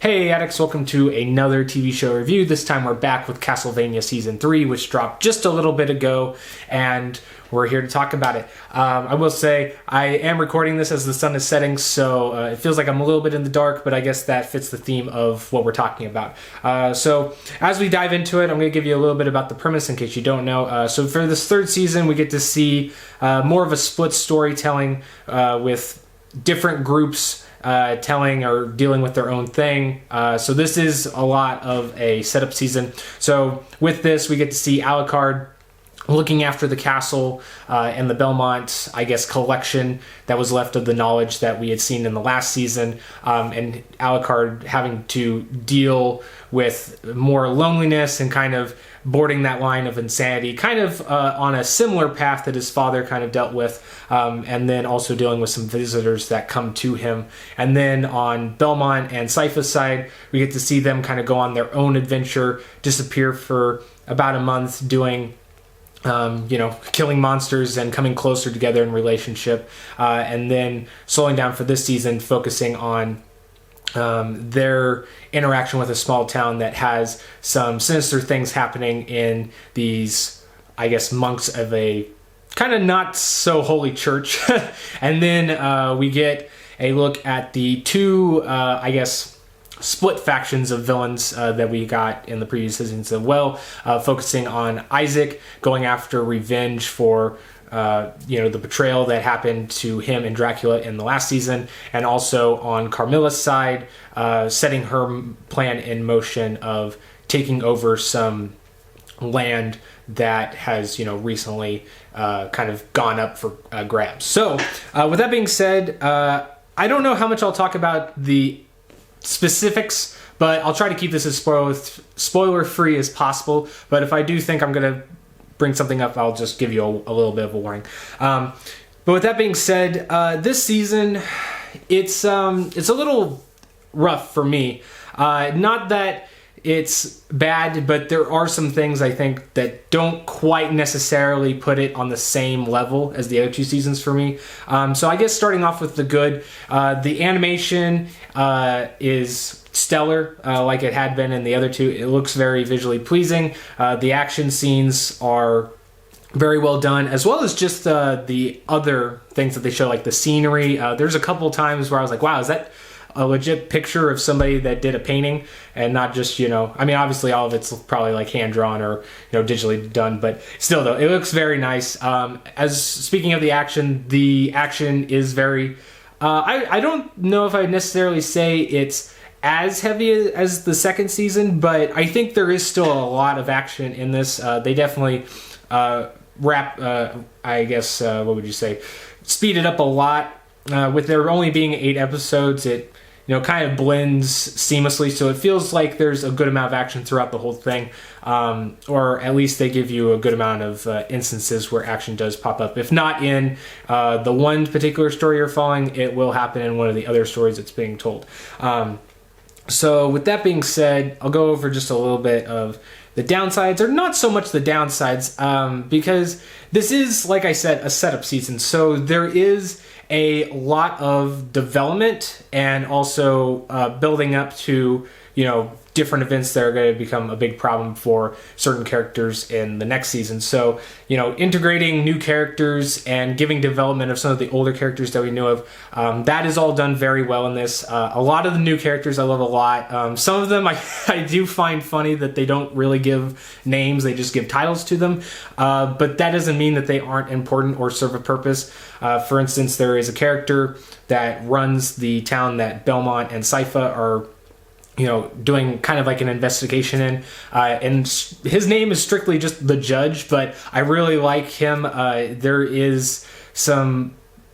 Hey addicts, welcome to another TV show review. This time we're back with Castlevania Season 3, which dropped just a little bit ago, and we're here to talk about it. I will say, I am recording this as the sun is setting, so it feels like I'm a little bit in the dark, but I guess that fits the theme of what we're talking about. So as we dive into it, I'm going to give you a little bit about the premise in case you don't know. So for this third season, we get to see more of a split storytelling with different groups telling or dealing with their own thing. So this is a lot of a setup season. So with this, we get to see Alucard looking after the castle and the Belmont, I guess, collection that was left of the knowledge that we had seen in the last season, and Alucard having to deal with more loneliness and kind of boarding that line of insanity, kind of on a similar path that his father kind of dealt with, and then also dealing with some visitors that come to him. And then on Belmont and Sypha's side, we get to see them kind of go on their own adventure, disappear for about a month, doing killing monsters and coming closer together in relationship, and then slowing down for this season, focusing on their interaction with a small town that has some sinister things happening in these, I guess, monks of a kind of not so holy church. And then we get a look at the two, I guess, split factions of villains that we got in the previous seasons as well, focusing on Isaac going after revenge for the betrayal that happened to him and Dracula in the last season, and also on Carmilla's side, setting her plan in motion of taking over some land that has recently kind of gone up for grabs. So with that being said, I don't know how much I'll talk about the specifics, but I'll try to keep this as spoiler free as possible. But if I do think I'm going to bring something up, I'll just give you a little bit of a warning. But with that being said, this season, it's a little rough for me. Not that it's bad, but there are some things I think that don't quite necessarily put it on the same level as the other two seasons for me. So I guess starting off with the good, the animation is stellar, like it had been in the other two. It looks very visually pleasing. The action scenes are very well done, as well as just the other things that they show, like the scenery. There's a couple times where I was like, wow, is that a legit picture of somebody that did a painting and not just, obviously all of it's probably like hand drawn or, digitally done, but still though, it looks very nice. As speaking of the action is very, I don't know if I would necessarily say it's as heavy as the second season, but I think there is still a lot of action in this. They definitely speed it up a lot. With there only being 8 episodes, it kind of blends seamlessly, so it feels like there's a good amount of action throughout the whole thing, or at least they give you a good amount of instances where action does pop up. If not in the one particular story you're following, it will happen in one of the other stories that's being told. So with that being said, I'll go over just a little bit of the downsides, or not so much the downsides, because this is, like I said, a setup season. So there is a lot of development and also building up to, different events that are going to become a big problem for certain characters in the next season. So, integrating new characters and giving development of some of the older characters that we know of, that is all done very well in this. A lot of the new characters I love a lot. Some of them I do find funny that they don't really give names, they just give titles to them. But that doesn't mean that they aren't important or serve a purpose. For instance, there is a character that runs the town that Belmont and Sypha are doing kind of like an investigation in, and his name is strictly just the Judge, but I really like him. There is some,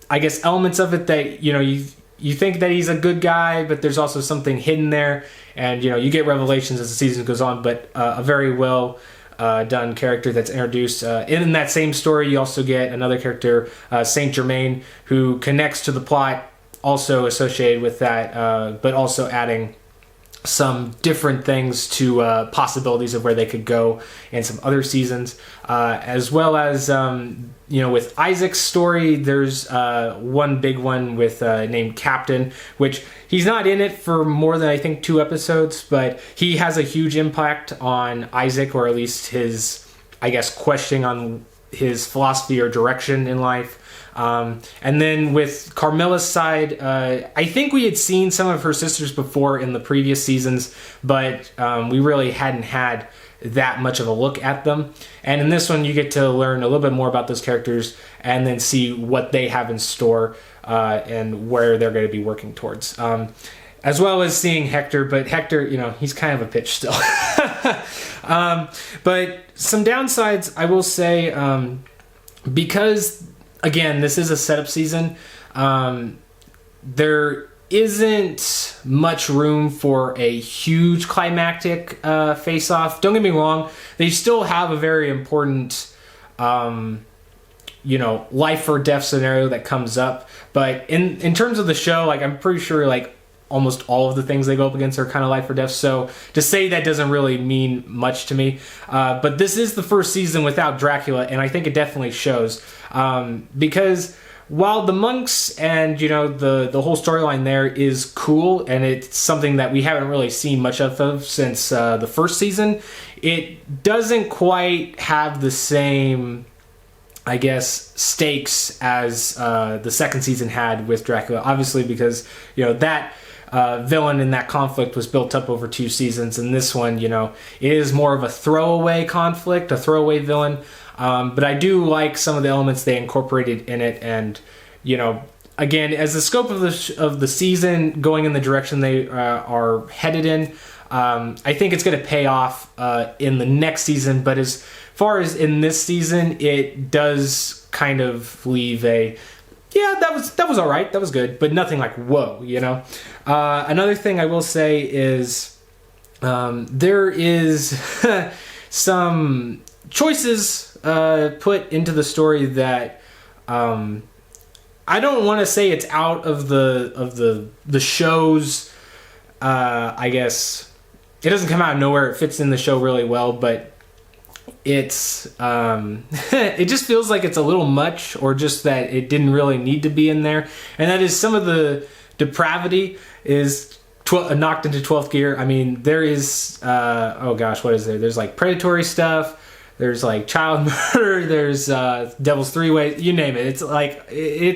I guess, elements of it that, you think that he's a good guy, but there's also something hidden there, and, you get revelations as the season goes on, but a very well done character that's introduced. In that same story, you also get another character, Saint Germain, who connects to the plot, also associated with that, but also adding some different things to possibilities of where they could go in some other seasons, as well as with Isaac's story. There's one big one with named Captain, which he's not in it for more than I think 2 episodes, but he has a huge impact on Isaac, or at least his, I guess, questioning on his philosophy or direction in life. And then with Carmella's side, I think we had seen some of her sisters before in the previous seasons, but we really hadn't had that much of a look at them. And in this one, you get to learn a little bit more about those characters and then see what they have in store and where they're going to be working towards. As well as seeing Hector, but Hector, he's kind of a pitch still. But some downsides, I will say, because, again, this is a setup season, there isn't much room for a huge climactic face-off. Don't get me wrong, they still have a very important life or death scenario that comes up, but in terms of the show, I'm pretty sure almost all of the things they go up against are kind of life or death, so to say that doesn't really mean much to me. But this is the first season without Dracula, and I think it definitely shows, because while the monks and the whole storyline there is cool, and it's something that we haven't really seen much of since the first season, it doesn't quite have the same, I guess, stakes as the second season had with Dracula. Obviously, because that villain in that conflict was built up over 2 seasons, and this one, it is more of a throwaway conflict, a throwaway villain. But I do like some of the elements they incorporated in it, and again, as the scope of the season going in the direction they are headed in, I think it's going to pay off in the next season. But as far as in this season, it does kind of leave a that was all right, that was good, but nothing like whoa. Another thing I will say is there is some choices put into the story that I don't want to say it's out of the show's I guess it doesn't come out of nowhere. It fits in the show really well, but it's it just feels like it's a little much, or just that it didn't really need to be in there. And that is some of the depravity is knocked into 12th gear. I mean, there is what is there? There's predatory stuff. There's child murder. There's Devil's Three Ways. You name it. It's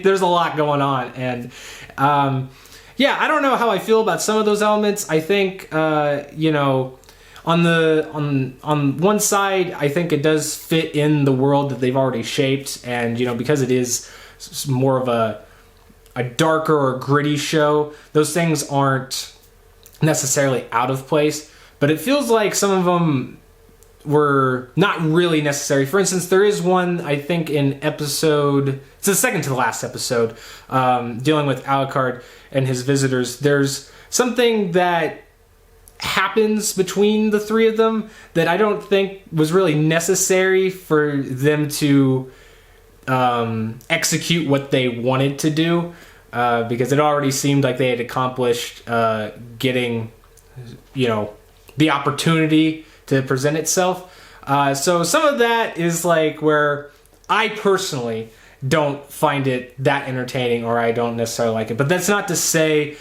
there's a lot going on, and I don't know how I feel about some of those elements. I think on one side, I think it does fit in the world that they've already shaped, and because it is more of a darker or gritty show, those things aren't necessarily out of place. But it feels like some of them were not really necessary. For instance, there is one, I think, in episode, it's the second to the last episode, dealing with Alucard and his visitors. There's something that happens between the 3 of them that I don't think was really necessary for them to execute what they wanted to do, because it already seemed like they had accomplished getting the opportunity to present itself. So some of that is where I personally don't find it that entertaining, or I don't necessarily like it. But that's not to say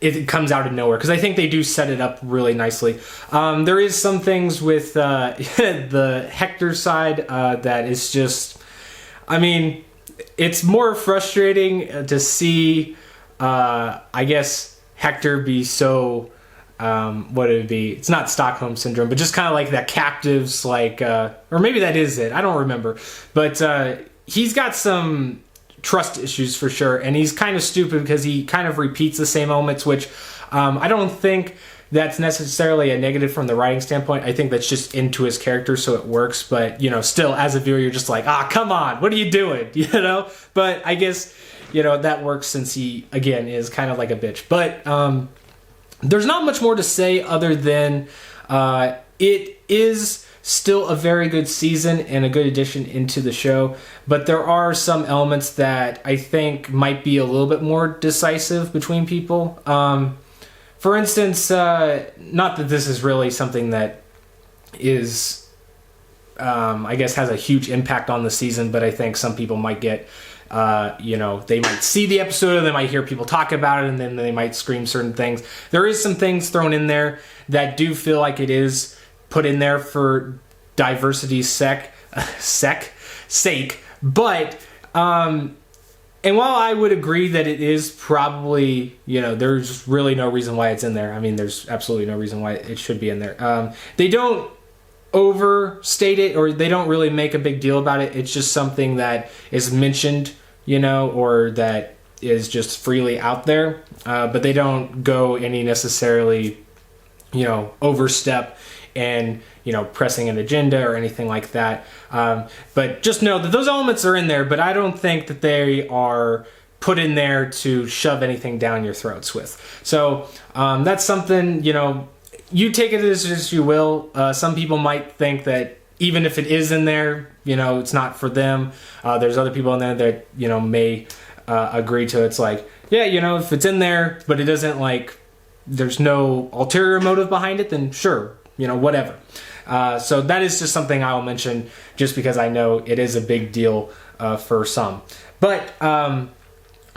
it comes out of nowhere, because I think they do set it up really nicely. There is some things with the Hector side that is just, I mean, it's more frustrating to see, I guess, Hector be so, what would it be? It's not Stockholm Syndrome, but just kind of like that captives, or maybe that is it. I don't remember. But he's got some trust issues for sure, and he's kind of stupid because he kind of repeats the same elements, which I don't think that's necessarily a negative from the writing standpoint. I think that's just into his character, so it works. But still, as a viewer, you're just like, come on, what are you doing? But I guess that works, since he again is kind of like a bitch. But there's not much more to say other than it is still a very good season and a good addition into the show, but there are some elements that I think might be a little bit more decisive between people. For instance, not that this is really something that is, I guess, has a huge impact on the season, but I think some people might get, they might see the episode and they might hear people talk about it and then they might scream certain things. There is some things thrown in there that do feel like it is put in there for diversity's sake, but, and while I would agree that it is probably, there's really no reason why it's in there. I mean, there's absolutely no reason why it should be in there. They don't overstate it, or they don't really make a big deal about it. It's just something that is mentioned, or that is just freely out there. But they don't go any necessarily, overstep and, pressing an agenda or anything like that. But just know that those elements are in there, but I don't think that they are put in there to shove anything down your throats with. So that's something, you take it as you will. Some people might think that even if it is in there, it's not for them. There's other people in there that, may agree to it. It's like, yeah, if it's in there, but it doesn't there's no ulterior motive behind it, then sure, whatever. So that is just something I'll mention just because I know it is a big deal for some. But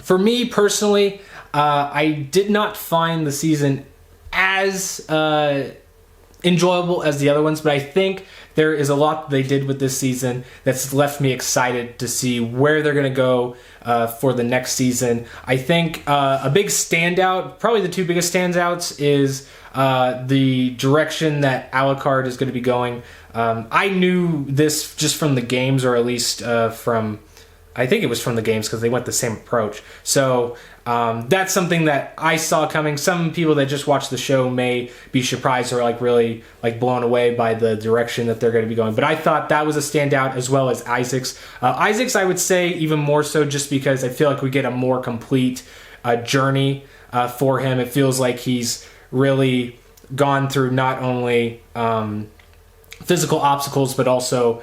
for me personally, I did not find the season as enjoyable as the other ones, but I think there is a lot that they did with this season that's left me excited to see where they're going to go for the next season. I think a big standout, probably the two biggest standouts, is the direction that Alucard is going to be going. I knew this just from the games, or at least I think it was from the games because they went the same approach. So that's something that I saw coming. Some people that just watch the show may be surprised or really blown away by the direction that they're going to be going. But I thought that was a standout, as well as Isaac's. Isaac's, I would say, even more so, just because I feel like we get a more complete journey for him. It feels like he's really gone through not only physical obstacles, but also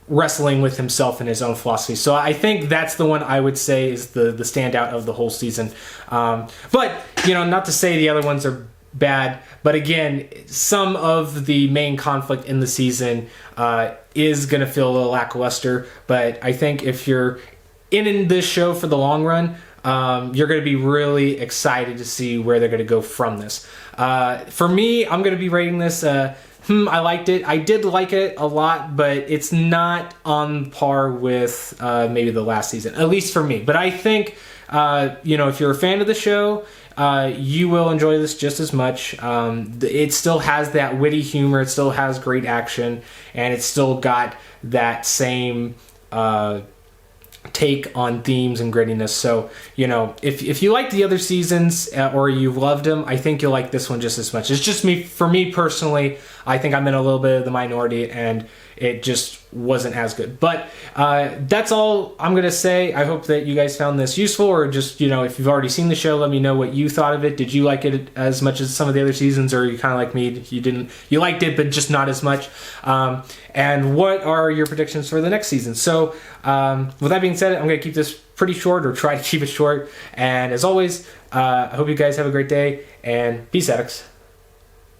wrestling with himself and his own philosophy. So I think that's the one I would say is the standout of the whole season. But, not to say the other ones are bad, but again, some of the main conflict in the season is going to feel a little lackluster. But I think if you're in this show for the long run, you're going to be really excited to see where they're going to go from this. For me, I'm going to be rating this I liked it. I did like it a lot, but it's not on par with maybe the last season, at least for me. But I think, if you're a fan of the show, you will enjoy this just as much. It still has that witty humor. It still has great action, and it's still got that same take on themes and grittiness. So, if you like the other seasons or you've loved them, I think you'll like this one just as much. It's just for me personally, I think I'm in a little bit of the minority and it just wasn't as good. But that's all I'm going to say. I hope that you guys found this useful, or just, if you've already seen the show, let me know what you thought of it. Did you like it as much as some of the other seasons, or are you kind of like me? You liked it, but just not as much. And what are your predictions for the next season? So with that being said, I'm going to keep this pretty short, or try to keep it short. And as always, I hope you guys have a great day, and peace, addicts.